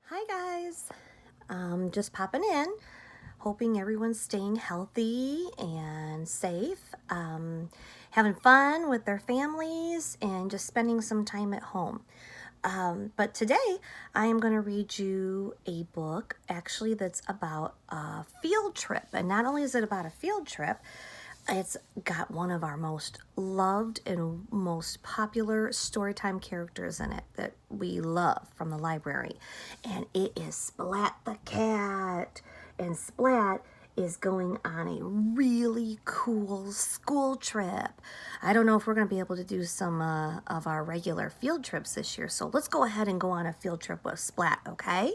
Hi guys, just popping in, hoping everyone's staying healthy and safe, having fun with their families and just spending some time at home. But today I am going to read you a book actually that's about a field trip. And not only is it about a field trip, it's got one of our most loved and most popular storytime characters in it that we love from the library. And it is Splat the cat. And Splat is going on a really cool school trip. I don't know if we're going to be able to do some of our regular field trips this year. So let's go ahead and go on a field trip with Splat, okay?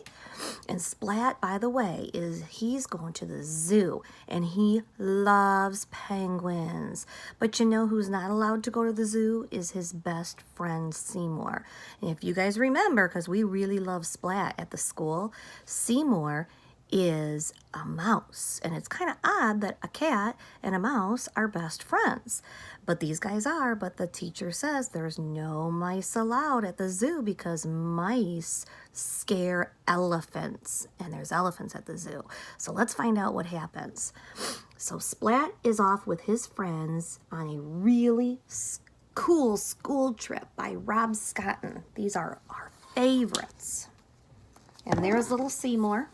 And Splat, by the way, he's going to the zoo and he loves penguins. But you know who's not allowed to go to the zoo is his best friend Seymour. And if you guys remember, because we really love Splat at the school, Seymour is a mouse. And it's kind of odd that a cat and a mouse are best friends. But these guys are, but the teacher says there's no mice allowed at the zoo because mice scare elephants. And there's elephants at the zoo. So let's find out what happens. So Splat is off with his friends on a really cool school trip by Rob Scotton. These are our favorites. And there's little Seymour.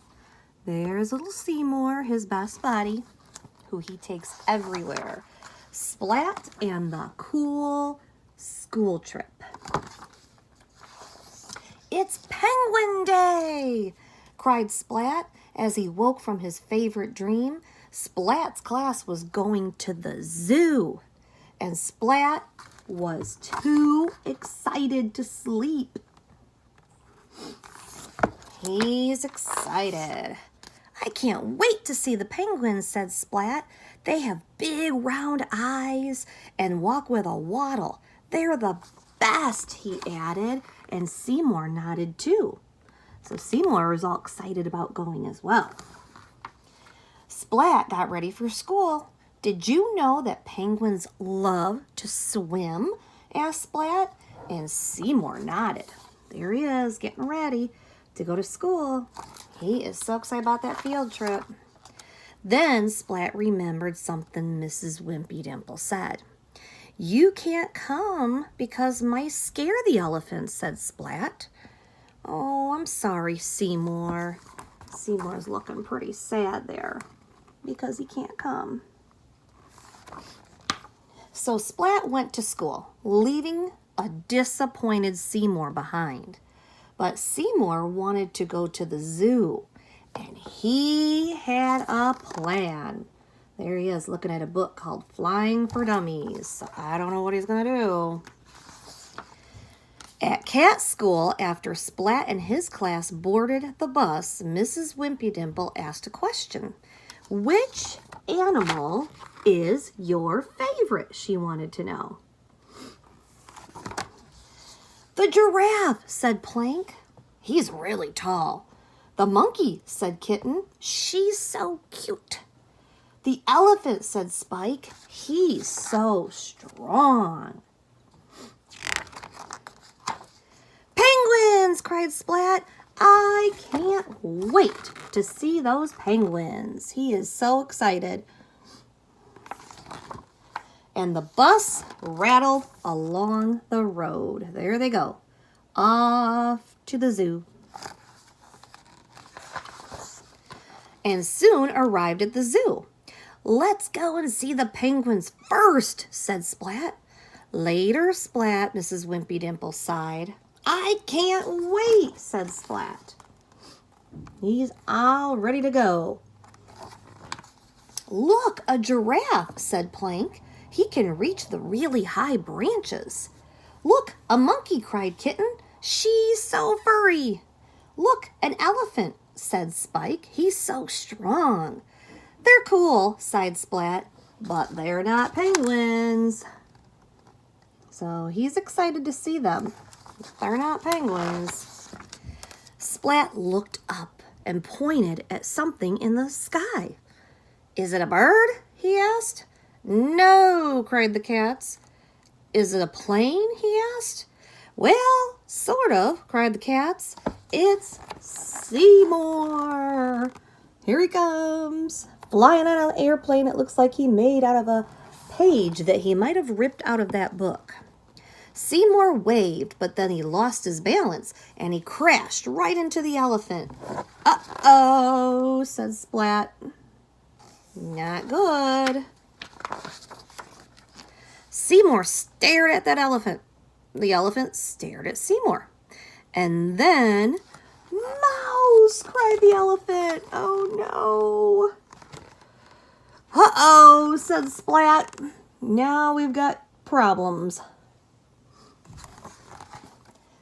There's little Seymour, his best buddy, who he takes everywhere. Splat and the cool school trip. It's Penguin Day, cried Splat as he woke from his favorite dream. Splat's class was going to the zoo, and Splat was too excited to sleep. He's excited. I can't wait to see the penguins, said Splat. They have big round eyes and walk with a waddle. They're the best, he added, and Seymour nodded too. So Seymour was all excited about going as well. Splat got ready for school. Did you know that penguins love to swim? Asked Splat, and Seymour nodded. There he is, getting ready to go to school. He is so excited about that field trip. Then Splat remembered something Mrs. Wimpy Dimple said. You can't come because mice scare the elephants, said Splat. Oh, I'm sorry, Seymour. Seymour's looking pretty sad there because he can't come. So Splat went to school, leaving a disappointed Seymour behind. But Seymour wanted to go to the zoo, and he had a plan. There he is looking at a book called Flying for Dummies. So I don't know what he's going to do. At cat school, after Splat and his class boarded the bus, Mrs. Wimpy Dimple asked a question. Which animal is your favorite? She wanted to know. The giraffe, said Plank. He's really tall. The monkey, said Kitten. She's so cute. The elephant, said Spike. He's so strong. Penguins, cried Splat. I can't wait to see those penguins. He is so excited. And the bus rattled along the road. There they go, off to the zoo. And soon arrived at the zoo. Let's go and see the penguins first, said Splat. Later, Splat, Mrs. Wimpy Dimple sighed. I can't wait, said Splat. He's all ready to go. Look, a giraffe, said Plank. He can reach the really high branches. Look, a monkey, cried Kitten. She's so furry. Look, an elephant, said Spike. He's so strong. They're cool, sighed Splat, but they're not penguins. So he's excited to see them. They're not penguins. Splat looked up and pointed at something in the sky. Is it a bird? He asked. No, cried the cats. Is it a plane? He asked. Well, sort of, cried the cats. It's Seymour. Here he comes, flying on an airplane. It looks like he made out of a page that he might have ripped out of that book. Seymour waved, but then he lost his balance, and he crashed right into the elephant. Uh-oh, said Splat. Not good. Seymour stared at that elephant. The elephant stared at Seymour. And then, "Mouse!" cried the elephant. "Oh, no." "Uh-oh," said Splat. "Now we've got problems."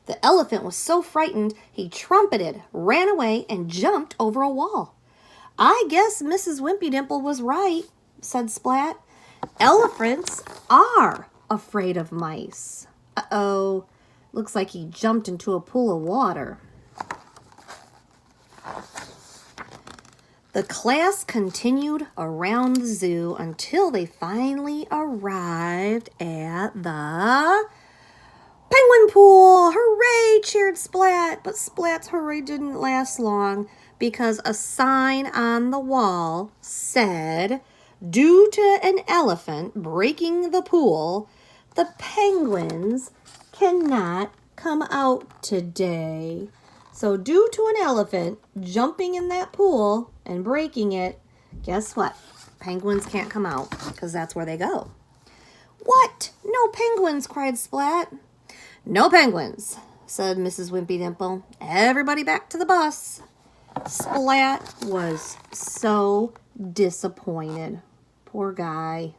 The elephant was so frightened, he trumpeted, ran away, and jumped over a wall. "I guess Mrs. Wimpy Dimple was right," said Splat. "Elephants are afraid of mice." Uh-oh, looks like he jumped into a pool of water. The class continued around the zoo until they finally arrived at the penguin pool. "Hooray!" cheered Splat. But Splat's hooray didn't last long because a sign on the wall said, "Due to an elephant breaking the pool, the penguins cannot come out today." So due to an elephant jumping in that pool and breaking it, guess what? Penguins can't come out because that's where they go. "What? No penguins?" cried Splat. "No penguins," said Mrs. Wimpy Dimple. "Everybody back to the bus." Splat was so disappointed. Poor guy.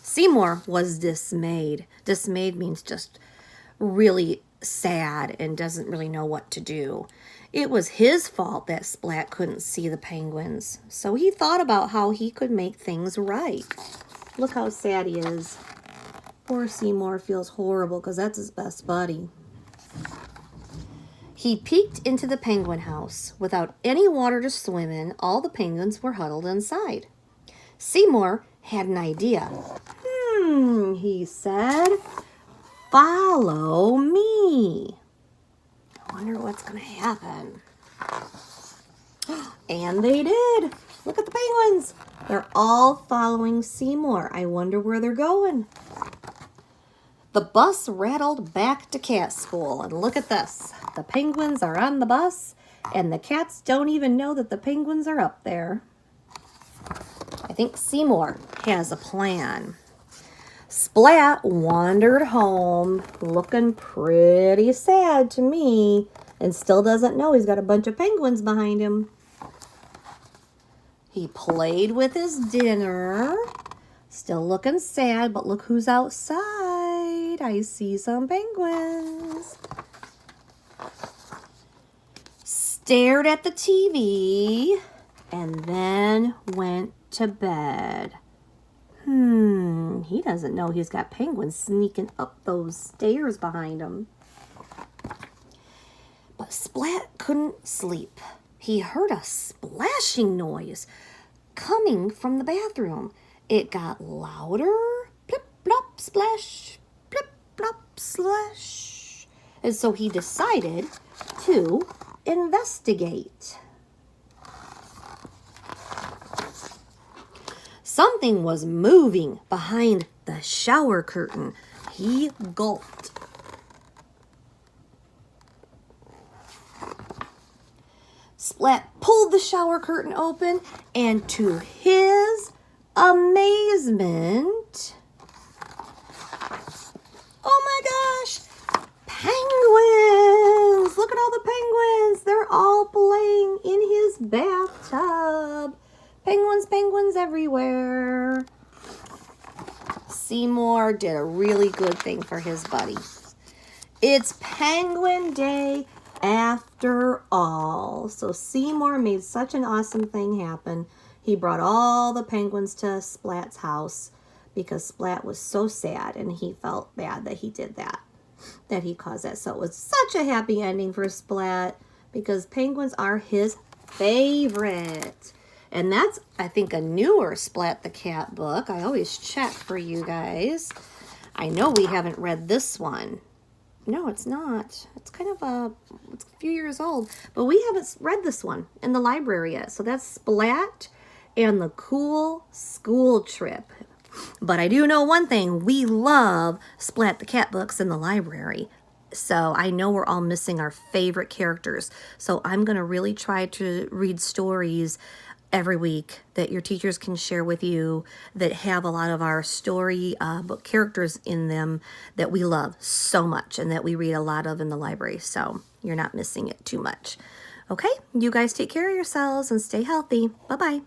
Seymour was dismayed. Dismayed means just really sad and doesn't really know what to do. It was his fault that Splat couldn't see the penguins. So he thought about how he could make things right. Look how sad he is. Poor Seymour feels horrible because that's his best buddy. He peeked into the penguin house. Without any water to swim in, all the penguins were huddled inside. Seymour had an idea. He said, "Follow me." I wonder what's going to happen. And they did. Look at the penguins. They're all following Seymour. I wonder where they're going. The bus rattled back to cat school. And look at this. The penguins are on the bus, and the cats don't even know that the penguins are up there. I think Seymour has a plan. Splat wandered home looking pretty sad to me and still doesn't know he's got a bunch of penguins behind him. He played with his dinner, still looking sad, but look who's outside. I see some penguins. Stared at the TV and then went to bed. He doesn't know he's got penguins sneaking up those stairs behind him. But Splat couldn't sleep. He heard a splashing noise coming from the bathroom. It got louder. Plip, plop, splash. Plip, plop, splash. And so he decided to investigate. Something was moving behind the shower curtain. He gulped. Splat pulled the shower curtain open, and to his amazement, oh my gosh, penguins! Look at all the penguins. They're all playing in his bathtub. Penguins, penguins everywhere. Seymour did a really good thing for his buddy. It's Penguin Day after all. So Seymour made such an awesome thing happen. He brought all the penguins to Splat's house because Splat was so sad and he felt bad that he did that, that he caused that. So it was such a happy ending for Splat because penguins are his favorite. And that's, I think, a newer Splat the Cat book. I always check for you guys. I know we haven't read this one. No, it's not. It's kind of it's a few years old, but we haven't read this one in the library yet. So that's Splat and the Cool School Trip. But I do know one thing. We love Splat the Cat books in the library. So I know we're all missing our favorite characters. So I'm going to really try to read stories every week that your teachers can share with you that have a lot of our story book characters in them that we love so much and that we read a lot of in the library. So you're not missing it too much. Okay, you guys take care of yourselves and stay healthy. Bye-bye.